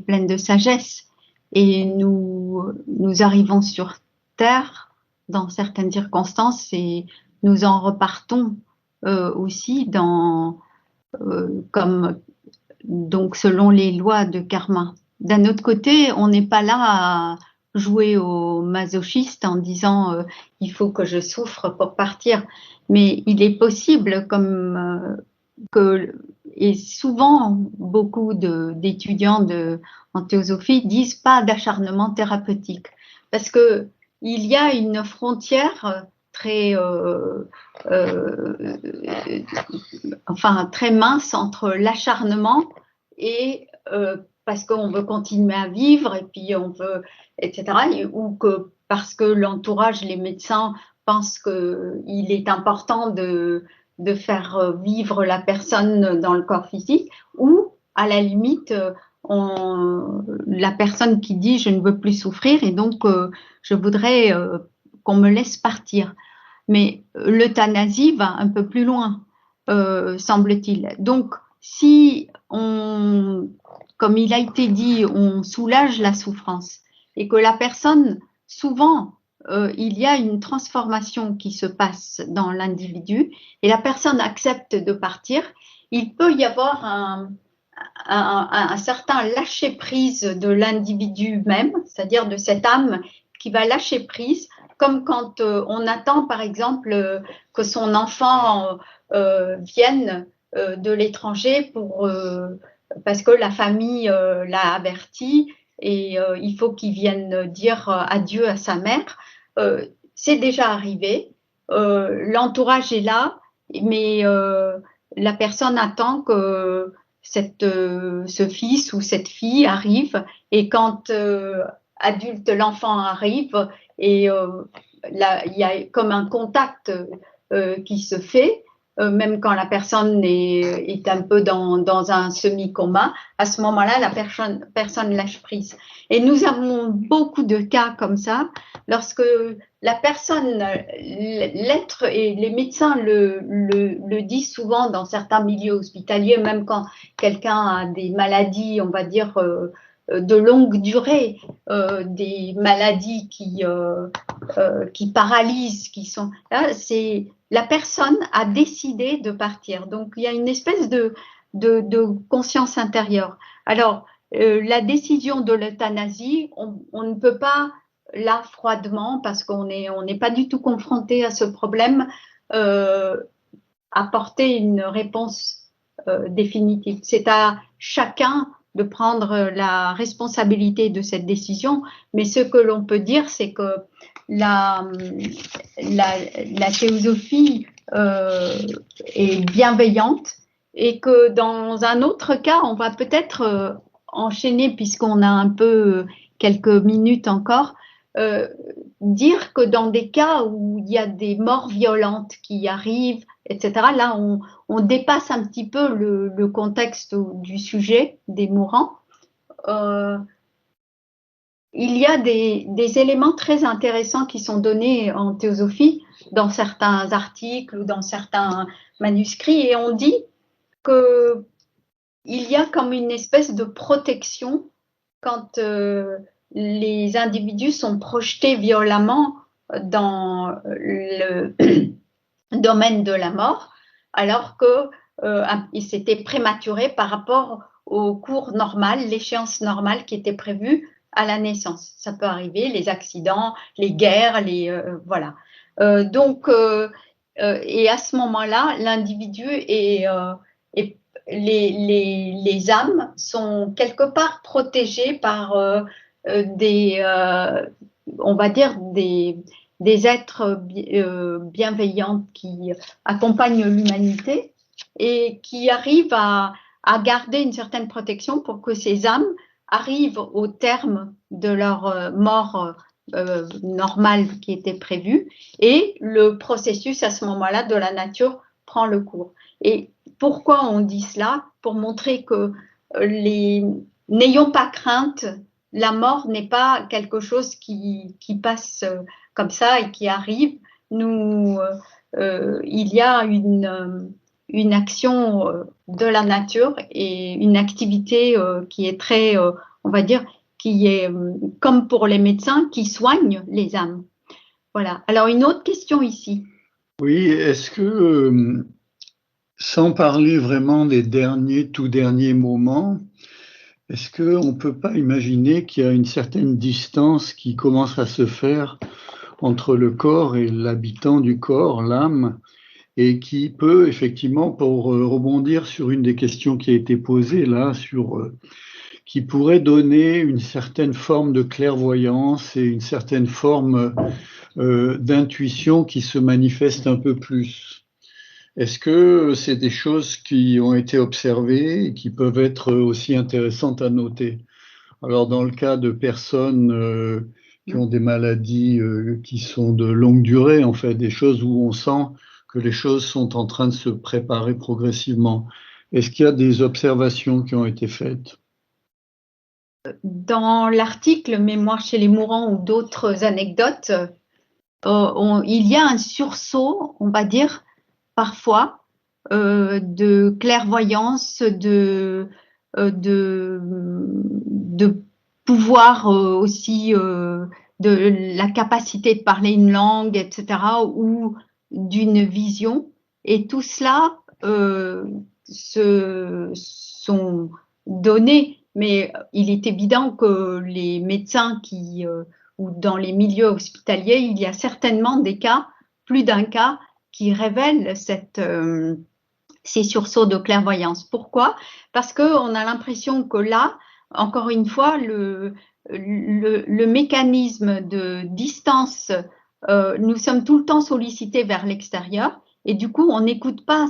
pleine de sagesse et nous arrivons sur Terre dans certaines circonstances et nous en repartons aussi comme donc selon les lois de karma. D'un autre côté, on n'est pas là à jouer au masochiste en disant il faut que je souffre pour partir, mais il est possible et souvent beaucoup d'étudiants en théosophie disent pas d'acharnement thérapeutique parce que il y a une frontière très très mince entre l'acharnement et parce qu'on veut continuer à vivre et puis on veut etc. ou que parce que l'entourage, les médecins pensent qu'il est important de faire vivre la personne dans le corps physique ou à la limite la personne qui dit je ne veux plus souffrir et donc je voudrais qu'on me laisse partir. Mais l'euthanasie va un peu plus loin, semble-t-il. Donc, si comme il a été dit, on soulage la souffrance et que la personne, souvent, il y a une transformation qui se passe dans l'individu et la personne accepte de partir, il peut y avoir un certain lâcher-prise de l'individu même, c'est-à-dire de cette âme qui va lâcher prise, comme quand on attend, par exemple, que son enfant vienne de l'étranger parce que la famille l'a averti et il faut qu'il vienne dire adieu à sa mère. C'est déjà arrivé. L'entourage est là, mais la personne attend que ce fils ou cette fille arrive et quand adulte, l'enfant arrive et là, il y a comme un contact qui se fait, même quand la personne est un peu dans un semi-coma, à ce moment-là, la personne lâche prise. Et nous avons beaucoup de cas comme ça, lorsque la personne, l'être, et les médecins le disent souvent dans certains milieux hospitaliers, même quand quelqu'un a des maladies, on va dire, de longue durée, des maladies qui paralysent, qui sont là, c'est la personne a décidé de partir. Donc il y a une espèce de conscience intérieure. Alors la décision de l'euthanasie, on ne peut pas là froidement parce qu'on n'est pas du tout confronté à ce problème apporter une réponse définitive. C'est à chacun de prendre la responsabilité de cette décision, mais ce que l'on peut dire, c'est que la théosophie est bienveillante et que dans un autre cas, on va peut-être enchaîner, puisqu'on a un peu quelques minutes encore, dire que dans des cas où il y a des morts violentes qui arrivent, etc., là, on dépasse un petit peu le contexte du sujet des mourants. Il y a des éléments très intéressants qui sont donnés en théosophie dans certains articles ou dans certains manuscrits et on dit qu'il y a comme une espèce de protection quand les individus sont projetés violemment dans le domaine de la mort, alors que c'était prématuré par rapport au cours normal, l'échéance normale qui était prévue à la naissance. Ça peut arriver, les accidents, les guerres, voilà. Et à ce moment-là, l'individu et les âmes sont quelque part protégées par on va dire, des êtres bienveillants qui accompagnent l'humanité et qui arrivent à garder une certaine protection pour que ces âmes arrivent au terme de leur mort normale qui était prévue et le processus à ce moment-là de la nature prend le cours. Et pourquoi on dit cela? Pour montrer que n'ayons pas crainte, la mort n'est pas quelque chose qui passe comme ça et qui arrive. Il y a une action de la nature et une activité qui est très, on va dire, qui est comme pour les médecins qui soignent les âmes. Voilà. Alors une autre question ici. Oui, est-ce que, sans parler vraiment des tout derniers moments, est-ce qu'on ne peut pas imaginer qu'il y a une certaine distance qui commence à se faire entre le corps et l'habitant du corps, l'âme, et qui peut effectivement, pour rebondir sur une des questions qui a été posée là, qui pourrait donner une certaine forme de clairvoyance et une certaine forme d'intuition qui se manifeste un peu plus. Est-ce que c'est des choses qui ont été observées et qui peuvent être aussi intéressantes à noter? Alors, dans le cas de personnes qui ont des maladies qui sont de longue durée, en fait, des choses où on sent que les choses sont en train de se préparer progressivement, est-ce qu'il y a des observations qui ont été faites? Dans l'article Mémoire chez les mourants ou d'autres anecdotes, il y a un sursaut, on va dire, parfois, de clairvoyance, de pouvoir aussi, de la capacité de parler une langue, etc., ou d'une vision. Et tout cela sont donnés, mais il est évident que les médecins ou dans les milieux hospitaliers, il y a certainement des cas, plus d'un cas, qui révèlent ces sursauts de clairvoyance. Pourquoi? Parce qu'on a l'impression que là, encore une fois, le mécanisme de distance, nous sommes tout le temps sollicités vers l'extérieur et du coup, on n'écoute pas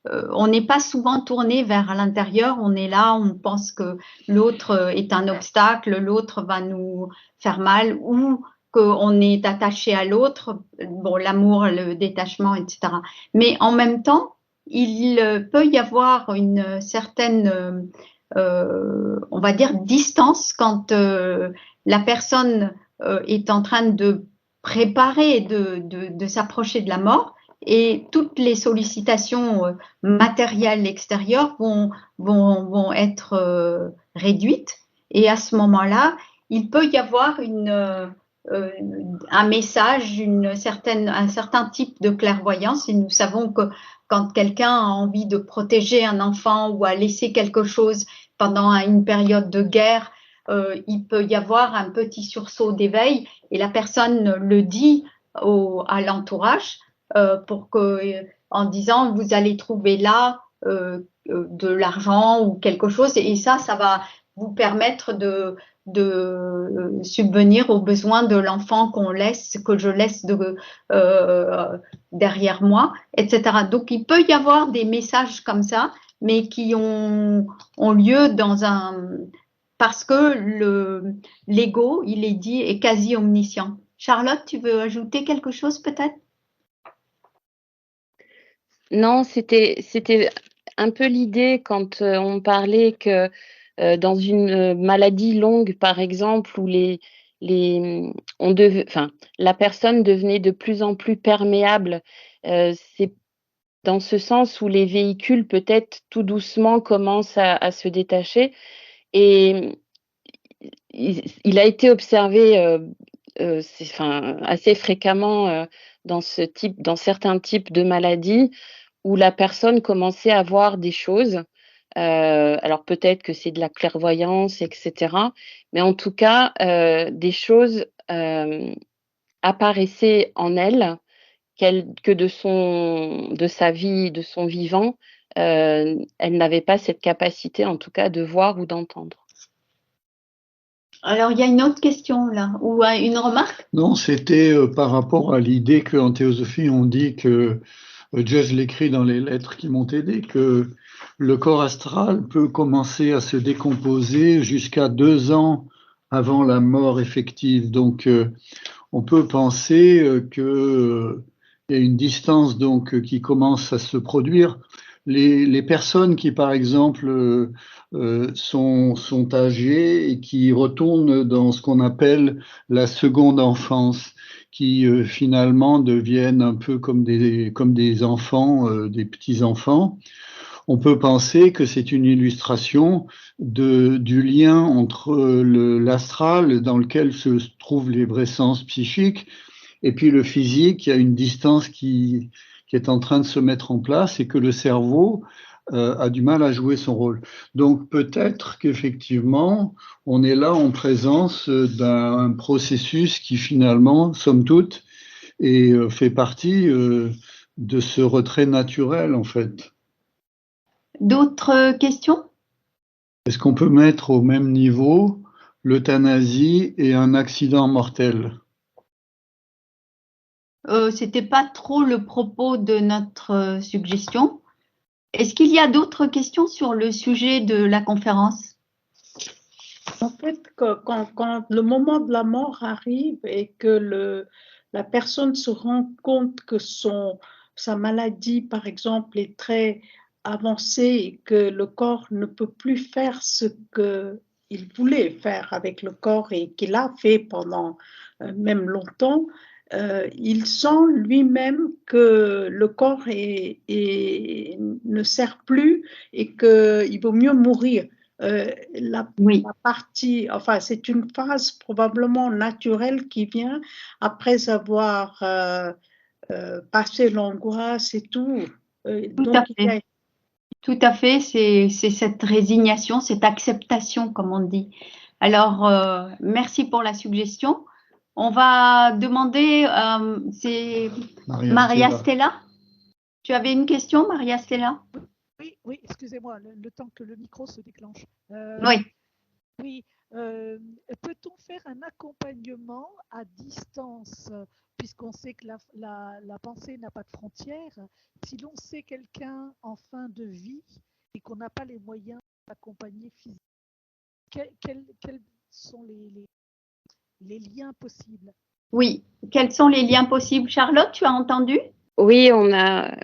on n'est pas souvent tourné vers l'intérieur, on est là, on pense que l'autre est un obstacle, l'autre va nous faire mal ou qu'on est attaché à l'autre, bon, l'amour, le détachement, etc. Mais en même temps, il peut y avoir une certaine, on va dire, distance quand la personne est en train de préparer, de s'approcher de la mort et toutes les sollicitations matérielles extérieures vont être réduites. Et à ce moment-là, il peut y avoir un message, un certain type de clairvoyance. Et nous savons que quand quelqu'un a envie de protéger un enfant ou a laissé quelque chose pendant une période de guerre, il peut y avoir un petit sursaut d'éveil et la personne le dit à l'entourage en disant vous allez trouver là de l'argent ou quelque chose et ça va vous permettre de subvenir aux besoins de l'enfant que je laisse derrière moi, etc. Donc, il peut y avoir des messages comme ça, mais qui ont lieu parce que l'ego, il est dit, est quasi omniscient. Charlotte, tu veux ajouter quelque chose peut-être? Non, c'était un peu l'idée quand on parlait que dans une maladie longue, par exemple, où la personne devenait de plus en plus perméable, c'est dans ce sens où les véhicules, peut-être tout doucement, commencent à se détacher. Et il a été observé assez fréquemment dans certains types de maladies où la personne commençait à voir des choses. Alors peut-être que c'est de la clairvoyance, etc. Mais en tout cas, des choses apparaissaient en elle que de sa vie, de son vivant, elle n'avait pas cette capacité, en tout cas, de voir ou d'entendre. Alors, il y a une autre question là, ou une remarque? Non, c'était par rapport à l'idée qu'en théosophie, on dit que, Jess l'écrit dans les lettres qui m'ont aidé, que le corps astral peut commencer à se décomposer jusqu'à 2 ans avant la mort effective. Donc, on peut penser qu'il y a une distance donc qui commence à se produire. Les personnes qui, par exemple, sont âgées et qui retournent dans ce qu'on appelle la seconde enfance, qui finalement deviennent un peu comme des enfants, des petits-enfants, on peut penser que c'est une illustration du lien entre l'astral dans lequel se trouvent les vrais sens psychiques et puis le physique. Il y a une distance qui est en train de se mettre en place et que le cerveau a du mal à jouer son rôle. Donc peut-être qu'effectivement, on est là en présence d'un processus qui finalement, somme toute, fait partie de ce retrait naturel en fait. D'autres questions? Est-ce qu'on peut mettre au même niveau l'euthanasie et un accident mortel? C'était pas trop le propos de notre suggestion. Est-ce qu'il y a d'autres questions sur le sujet de la conférence? En fait, quand le moment de la mort arrive et que la personne se rend compte que sa maladie, par exemple, est très avancée et que le corps ne peut plus faire ce qu'il voulait faire avec le corps et qu'il a fait pendant même longtemps, il sent lui-même que le corps ne sert plus et qu'il vaut mieux mourir. La partie, enfin, c'est une phase probablement naturelle qui vient après avoir passé l'angoisse et tout. Tout à fait, c'est cette résignation, cette acceptation, comme on dit. Alors, merci pour la suggestion. On va demander, c'est Maria Stella. Tu avais une question, Maria Stella? Oui, excusez-moi, le temps que le micro se déclenche. Oui. Peut-on faire un accompagnement à distance, puisqu'on sait que la pensée n'a pas de frontières? Si l'on sait quelqu'un en fin de vie et qu'on n'a pas les moyens d'accompagner physiquement, quels sont les liens possibles? Oui, quels sont les liens possibles? Charlotte, tu as entendu? Oui,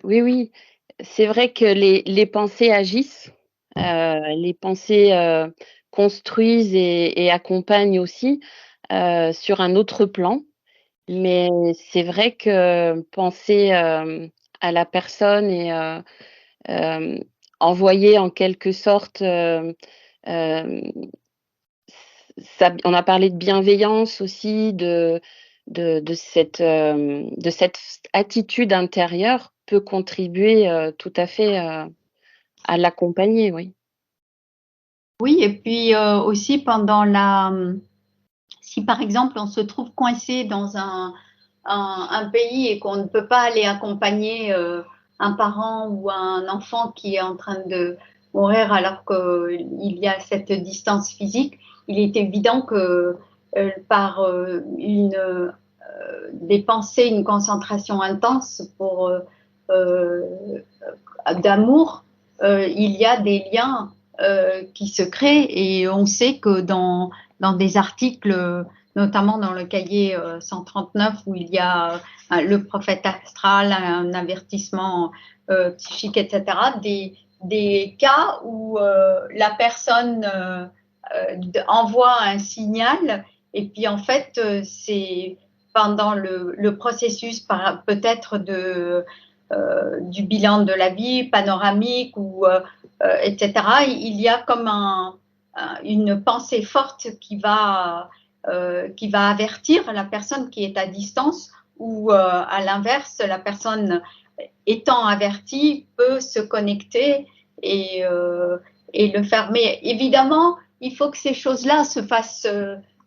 oui. C'est vrai que les pensées agissent, les pensées construisent et accompagnent aussi sur un autre plan. Mais c'est vrai que penser à la personne et envoyer en quelque sorte, ça, on a parlé de bienveillance aussi, de cette attitude intérieure peut contribuer tout à fait à l'accompagner, oui. Oui, et puis aussi si par exemple on se trouve coincé dans un pays et qu'on ne peut pas aller accompagner un parent ou un enfant qui est en train de mourir alors qu'il y a cette distance physique, il est évident que par des pensées, une concentration intense d'amour, il y a des liens qui se créent et on sait que dans des articles, notamment dans le cahier 139 où il y a le prophète astral, un avertissement psychique, etc., des cas où la personne envoie un signal et puis en fait c'est pendant le processus peut-être du bilan de la vie panoramique ou etc. Il y a comme une pensée forte qui va avertir la personne qui est à distance ou à l'inverse, la personne étant avertie peut se connecter et le faire. Mais évidemment, il faut que ces choses-là se fassent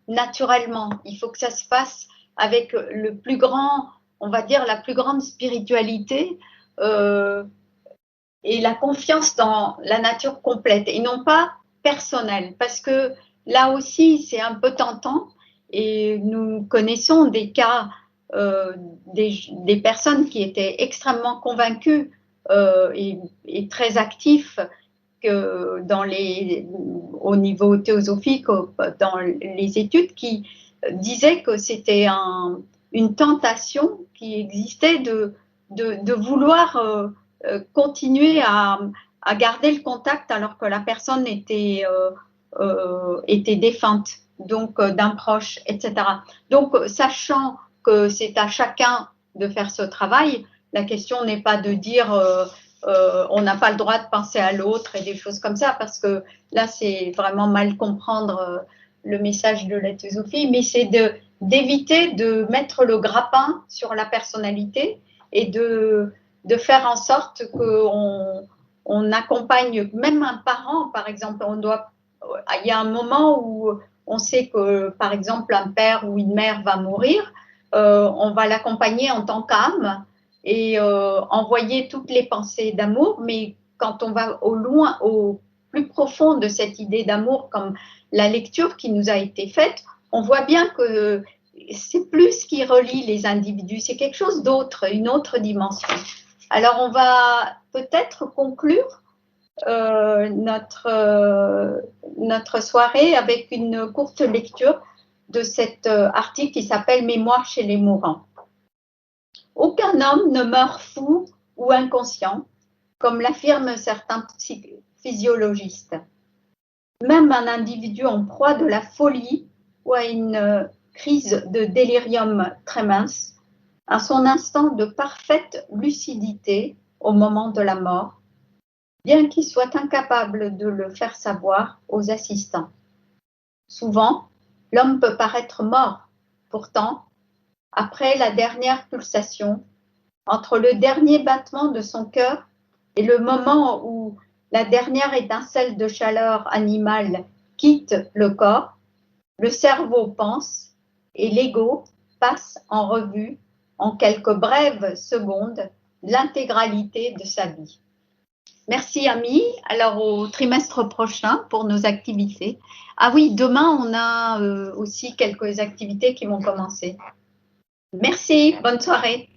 naturellement. Il faut que ça se fasse avec le plus grand, on va dire, la plus grande spiritualité et la confiance dans la nature complète et non pas personnelle. Parce que là aussi, c'est un peu tentant et nous connaissons des cas, des personnes qui étaient extrêmement convaincues et très actifs que au niveau théosophique, dans les études, qui disaient que c'était une tentation qui existait de vouloir continuer à garder le contact alors que la personne était défunte, donc d'un proche, etc. Donc, sachant que c'est à chacun de faire ce travail, la question n'est pas de dire on n'a pas le droit de penser à l'autre et des choses comme ça, parce que là, c'est vraiment mal comprendre le message de la théosophie, mais c'est d'éviter de mettre le grappin sur la personnalité et de faire en sorte qu'on accompagne même un parent, par exemple. Il y a un moment où on sait que, par exemple, un père ou une mère va mourir, on va l'accompagner en tant qu'âme et envoyer toutes les pensées d'amour, mais quand on va au plus profond de cette idée d'amour, comme la lecture qui nous a été faite, on voit bien que c'est plus ce qui relie les individus, c'est quelque chose d'autre, une autre dimension. Alors on va peut-être conclure notre soirée avec une courte lecture de cet article qui s'appelle « Mémoire chez les mourants ». Aucun homme ne meurt fou ou inconscient, comme l'affirment certains physiologistes. Même un individu en proie de la folie ou à une crise de délirium tremens, à son instant de parfaite lucidité au moment de la mort, bien qu'il soit incapable de le faire savoir aux assistants. Souvent, l'homme peut paraître mort. Pourtant, après la dernière pulsation, entre le dernier battement de son cœur et le moment où la dernière étincelle de chaleur animale quitte le corps, le cerveau pense et l'ego passe en revue en quelques brèves secondes l'intégralité de sa vie. Merci amis, alors au trimestre prochain pour nos activités. Ah oui, demain on a aussi quelques activités qui vont commencer. Merci, bonne soirée.